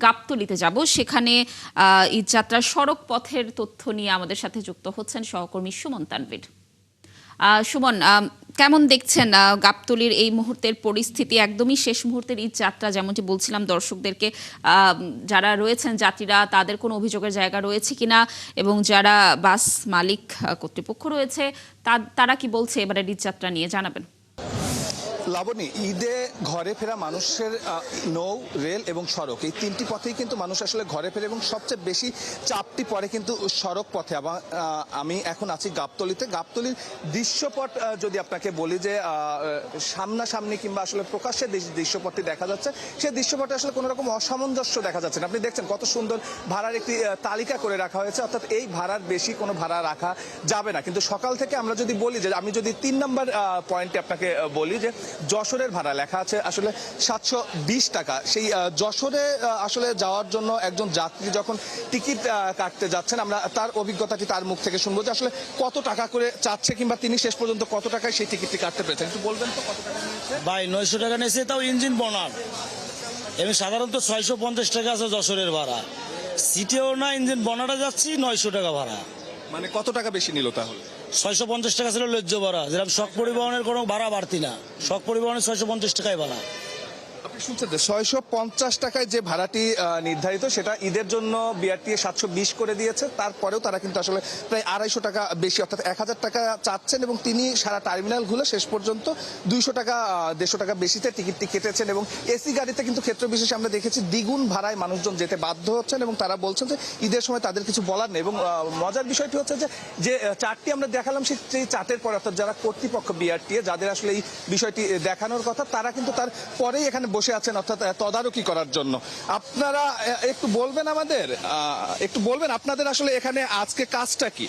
গাবতলীতে যাব, সেখানে ঈদযাত্রার সড়ক পথের তথ্য নিয়ে আমাদের সাথে যুক্ত হচ্ছেন সহকর্মী সুমন তানভীর। সুমন, কেমন দেখছেন গাবতলীর এই মুহূর্তের পরিস্থিতি? একদমই শেষ মুহূর্তের ঈদযাত্রা, যেমনটি বলছিলাম দর্শকদেরকে, যারা রয়েছেন যাত্রীরা, তাদের কোনো অভিযোগের জায়গা রয়েছে কিনা, এবং যারা বাস মালিক কর্তৃপক্ষ রয়েছে তারা কি বলছে এবারের ঈদযাত্রা নিয়ে, জানাবেন। লাবণী, ঈদে ঘরে ফেরা মানুষের নৌ, রেল এবং সড়ক, এই তিনটি পথেই কিন্তু মানুষ আসলে ঘরে ফেরে, এবং সবচেয়ে বেশি চাপটি পড়ে কিন্তু সড়ক পথে। আমি এখন আছি গাবতলীতে। গাবতলীর দৃশ্যপট যদি আপনাকে বলি যে সামনাসামনি কিংবা আসলে প্রকাশ্যে দৃশ্যপটটি দেখা যাচ্ছে, সেই দৃশ্যপটে আসলে কোনো রকম অসামঞ্জস্য দেখা যাচ্ছে না। আপনি দেখছেন কত সুন্দর ভাড়ার একটি তালিকা করে রাখা হয়েছে, অর্থাৎ এই ভাড়ার বেশি কোনো ভাড়া রাখা যাবে না। কিন্তু সকাল থেকে আমরা যদি বলি যে, আমি যদি 3 নম্বর পয়েন্টে আপনাকে বলি যে যশোরের ভাড়া লেখা আছে আসলে 720 টাকা। সেই যশোরে আসলে যাওয়ার জন্য একজন যাত্রী যখন টিকিট কাটতে যাচ্ছেন, আমরা তার অভিজ্ঞতাটি তার মুখ থেকে শুনবো যে আসলে কত টাকা করে চাচ্ছে, কিংবা তিনি শেষ পর্যন্ত কত টাকায় সেই টিকিটটি কাটতে পেরেছেন। একটু বলবেন তো কত টাকা নিয়েছে? ভাই 900 টাকা নিয়েছে, তাও ইঞ্জিন বনার। এবং সাধারণত 650 টাকা আছে যশোরের ভাড়া। সিটেও না, ইঞ্জিন বনাটা যাচ্ছি 900 টাকা ভাড়া। মানে কত টাকা বেশি নিল তাহলে? 650 টাকা ছিল লজ্জ ভাড়া, যেরকম শখ পরিবহনের কোনো ভাড়া বাড়তি না। শখ পরিবহনের 650 টাকায় ভাড়া। আপনি শুনছেন যে 650 টাকায় যে ভাড়াটি নির্ধারিত, সেটা ঈদের জন্য বিআরটিএ 720 করে দিয়েছে। তারপরেও তারা কিন্তু আসলে প্রায় 250 টাকা বেশি, অর্থাৎ 1000 টাকা চাচ্ছেন, এবং তিনি সারা টার্মিনাল ঘুরে শেষ পর্যন্ত 200 টাকা 150 টাকা বেশিতে টিকিটটি কেটেছেন। এবং এসি গাড়িতে কিন্তু ক্ষেত্র বিশেষে আমরা দেখেছি দ্বিগুণ ভাড়ায় মানুষজন যেতে বাধ্য হচ্ছেন, এবং তারা বলছেন যে ঈদের সময় তাদের কিছু বলার নেই। এবং মজার বিষয়টি হচ্ছে যে চার্টটি আমরা দেখালাম, সেই চার্টের পরে, অর্থাৎ যারা কর্তৃপক্ষ বিআরটিএ, যাদের আসলে এই বিষয়টি দেখানোর কথা, তারা কিন্তু তার পরেই এখানে বসে আছেন, অর্থাৎ তদারকি করার জন্য। আপনারা একটু বলবেন আমাদের, একটু বলবেন আপনাদের আসলে এখানে আজকে কাজটা কি?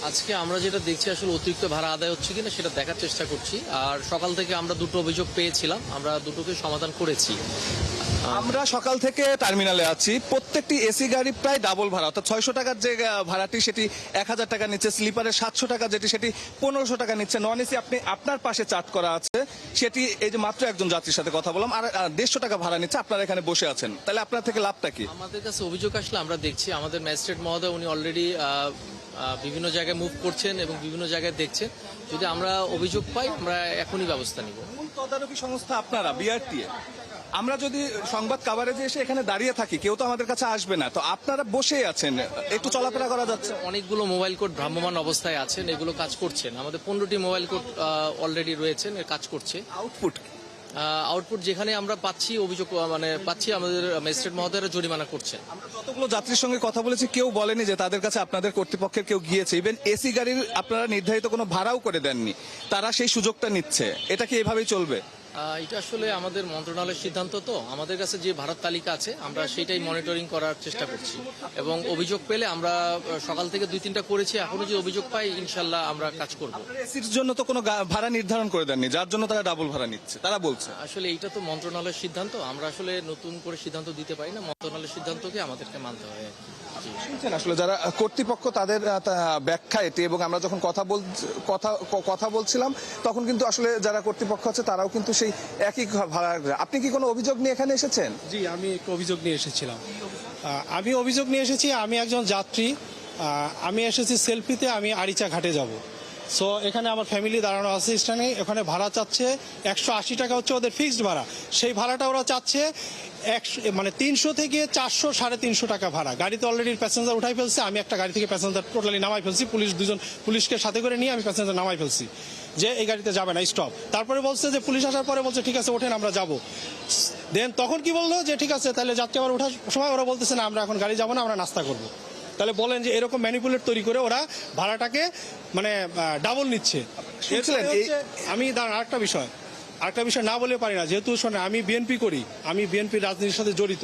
আজকে আমরা যেটা দেখছি আসলে অতিরিক্ত ভাড়া আদায় হচ্ছে কিনা সেটা দেখার চেষ্টা করছি। আর সকাল থেকে আমরা দুটো অভিযোগ পেয়েছিলাম, আমরা দুটোকে সমাধান করেছি। আমরা সকাল থেকে টার্মিনালে আছি। প্রত্যেকটি এসি গাড়ি প্রায় ডাবল ভাড়া, অর্থাৎ 600 টাকার যে ভাড়াটি সেটি 1000 টাকা নিচ্ছে, স্লিপারের 700 টাকা যেটি সেটি 1500 টাকা নিচ্ছে। নন এসি আপনি আপনার পাশে চার্ট করা আছে, সেটি এই যে মাত্র একজন যাত্রীর সাথে কথা বললাম, আর 150 টাকা ভাড়া নিচ্ছে। আপনারা এখানে বসে আছেন, তাহলে আপনার থেকে লাভটা কি? আমাদের কাছে অভিযোগ আসলে আমরা দেখছি, আমাদের ম্যাজিস্ট্রেট মহোদয় উনি অলরেডি বিভিন্ন জায়গায় মুভ করছেন এবং বিভিন্ন জায়গায় দেখছেন। যদি আমরা অভিযোগ পাই আমরা এখনই ব্যবস্থা নিব। তদারকি সংস্থা আপনারা বিআরটিএ। আমরা যদি সংবাদ কাভারেজে এসে এখানে দাঁড়িয়ে থাকি, কেউ তো আমাদের কাছে আসবে না, তো আপনারা বসেই আছেন, একটু চলাফেরা করা যাচ্ছে। অনেকগুলো মোবাইল কোড ভ্রাম্যমাণ অবস্থায় আছেন, এগুলো কাজ করছেন। আমাদের 15টি মোবাইল কোড অলরেডি রয়েছেন, কাজ করছে। আউটপুট যেখানে আমরা পাচ্ছি অভিযোগ পাচ্ছি, আমাদের ম্যাজিস্ট্রেট মহোদয়রা জরিমানা করছেন। আমরা যতগুলো যাত্রীর সঙ্গে কথা বলেছি, কেউ বলেনি যে তাদের কাছে আপনাদের কর্তৃপক্ষের কেউ গিয়েছে। ইভেন এসি গাড়ির আপনারা নির্ধারিত কোনো ভাড়াও করে দেননি, তারা সেই সুযোগটা নিচ্ছে। এটা কি এভাবেই চলবে? এটা আসলে আমাদের মন্ত্রণালয়ের সিদ্ধান্ত। তো আমাদের কাছে যে ভাড়ার তালিকা আছে আমরা সেটাই মনিটরিং করার চেষ্টা করছি, এবং অভিযোগ পেলে আমরা সকাল থেকে 2-3টা করেছি, এখনো যে অভিযোগ পাই ইনশাল্লাহ আমরা কাজ করব। এসির জন্য তো কোনো ভাড়া নির্ধারণ করে দেননি, যার জন্য তারা ডাবল ভাড়া নিচ্ছে, তারা বলছে। আসলে এইটা তো মন্ত্রণালয়ের সিদ্ধান্ত, আমরা আসলে নতুন করে সিদ্ধান্ত দিতে পারি না, মন্ত্রণালয়ের সিদ্ধান্তকে আমাদেরকে মানতে হয়। শুনছেন আসলে যারা কর্তৃপক্ষ, তাদের ব্যাখ্যা এটি। এবং আমরা যখন কথা বলছিলাম, তখন কিন্তু আসলে যারা কর্তৃপক্ষ আছে তারাও কিন্তু সেই একই ভাড়া। আপনি কি কোনো অভিযোগ নিয়ে এখানে এসেছেন? জি, আমি একটু অভিযোগ নিয়ে এসেছিলাম। আমি একজন যাত্রী। আমি এসেছি সেলফিতে, আমি আরিচা ঘাটে যাব। সো এখানে আমার ফ্যামিলি দাঁড়ানো আছে স্ট্যান্ডে। এখানে ভাড়া চাচ্ছে 180 টাকা, হচ্ছে ওদের ফিক্সড ভাড়া। সেই ভাড়াটা ওরা চাচ্ছে 300 থেকে 400, 350 টাকা ভাড়া। গাড়িতে অলরেডি প্যাসেঞ্জার উঠাই ফেলছে। আমি একটা গাড়ি থেকে প্যাসেঞ্জার টোটালি নামাই ফেলছি, পুলিশকে সাথে করে নিয়ে আমি প্যাসেঞ্জার নামাই ফেলছি যে এই গাড়িতে যাবে না, স্টপ। তারপরে বলছে যে পুলিশ আসার পরে বলছে ঠিক আছে ওঠেন আমরা যাবো। দেন তখন কি বললো যে ঠিক আছে, তাহলে যাত্রী আবার ওঠার সময় ওরা বলতেছে না আমরা এখন গাড়ি যাবো না, আমরা নাস্তা করবো। তাহলে বলেন যে এরকম ম্যানিপুলেট তৈরি করে ওরা ভাড়াটাকে ডাবল নিচ্ছে। আমি আরেকটা বিষয় না বলে পারি না, যেহেতু আমি বিএনপি করি, আমি বিএনপি রাজনীতির সাথে জড়িত।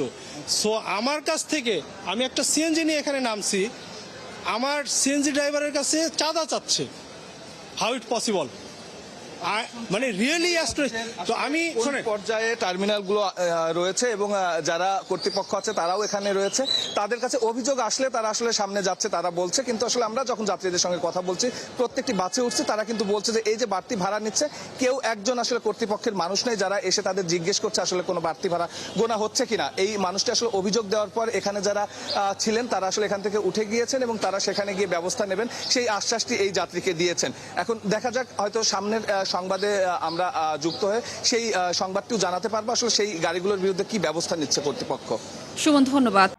সো আমার কাছ থেকে আমি একটা সিএনজি নিয়ে এখানে নামছি, আমার সিএনজি ড্রাইভারের কাছে চাঁদা চাচ্ছে। How it possible? মানে রিয়েলি তো আমি কোন শোনেন, পর্যায়ে টার্মিনালগুলো রয়েছে এবং যারা কর্তৃপক্ষ আছে তারাও এখানে রয়েছে, তাদের কাছে অভিযোগ আসলে তারা আসলে সামনে যাচ্ছে, তারা বলছে। কিন্তু আসলে আমরা যখন যাত্রীদের সঙ্গে কথা বলছি, প্রত্যেকটি বাসে উঠছে, তারা কিন্তু বলছে যে এই যে বাড়তি ভাড়া নিচ্ছে, কেউ একজন আসলে কর্তৃপক্ষের মানুষ নেই যারা এসে তাদের জিজ্ঞেস করছে আসলে কোনো বাড়তি ভাড়া গোনা হচ্ছে কিনা। এই মানুষটি আসলে অভিযোগ দেওয়ার পর এখানে যারা ছিলেন তারা আসলে এখান থেকে উঠে গিয়েছেন এবং তারা সেখানে গিয়ে ব্যবস্থা নেবেন সেই আশ্বাসটি এই যাত্রীকে দিয়েছেন। এখন দেখা যাক, হয়তো সামনের সংবাদে আমরা যুক্ত হয়ে সেই সংবাদটিও জানাতে পারবো আসলে সেই গাড়িগুলোর বিরুদ্ধে কি ব্যবস্থা নিচ্ছে কর্তৃপক্ষ। সুমন, ধন্যবাদ।